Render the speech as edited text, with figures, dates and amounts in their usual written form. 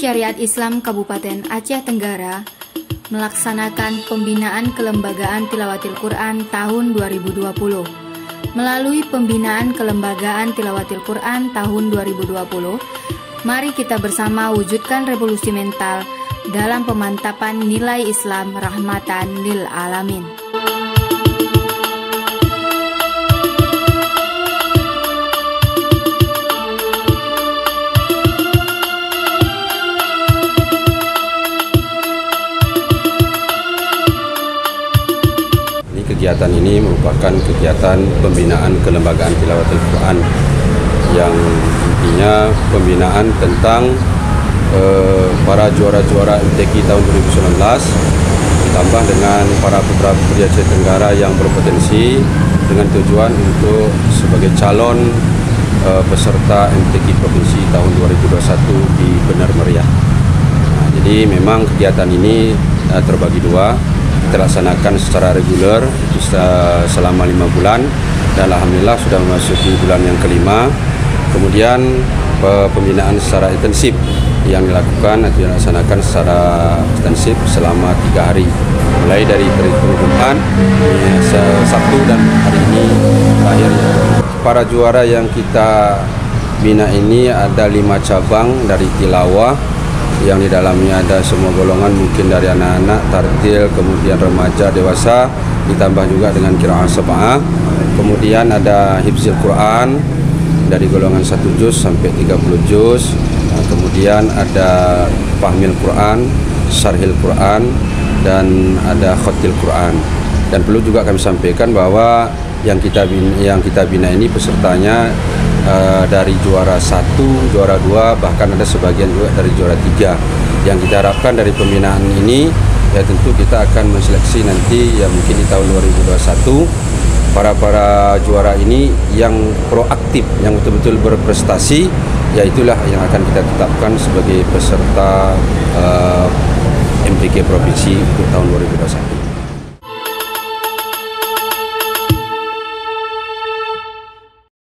Syariat Islam Kabupaten Aceh Tenggara melaksanakan pembinaan kelembagaan Tilawatil Quran tahun 2020. Melalui pembinaan kelembagaan Tilawatil Quran tahun 2020, mari kita bersama wujudkan revolusi mental dalam pemantapan nilai Islam rahmatan lil alamin. Kegiatan ini merupakan kegiatan pembinaan kelembagaan Tilawatil Quran yang intinya pembinaan tentang para juara-juara MTQ tahun 2019 ditambah dengan para putra-putri Aceh Tenggara yang berpotensi dengan tujuan untuk sebagai calon peserta MTQ Provinsi tahun 2021 di Benar Meriah. Nah, jadi memang kegiatan ini terbagi dua. Kita laksanakan secara reguler selama 5 bulan dan alhamdulillah sudah memasuki bulan yang kelima. Kemudian pembinaan secara intensif yang dilakukan atau dilaksanakan secara intensif selama 3 hari, mulai dari terhitung Jumat, Sabtu dan hari ini terakhirnya. Para juara yang kita bina ini ada 5 cabang dari tilawah, yang di dalamnya ada semua golongan, mungkin dari anak-anak, tartil, kemudian remaja, dewasa, ditambah juga dengan qiraah sab'ah. Kemudian ada hifzil Quran dari golongan 1 juz sampai 30 juz. Nah, kemudian ada fahmil Quran, syarhil Quran, dan ada khotil Quran. Dan perlu juga kami sampaikan bahwa yang kita bina ini pesertanya dari juara 1, juara 2, bahkan ada sebagian juga dari juara 3. Yang kita harapkan dari pembinaan ini, ya tentu kita akan menseleksi nanti ya mungkin di tahun 2021 para juara ini yang proaktif, yang betul-betul berprestasi, ya itulah yang akan kita tetapkan sebagai peserta MTQ Provinsi untuk tahun 2021.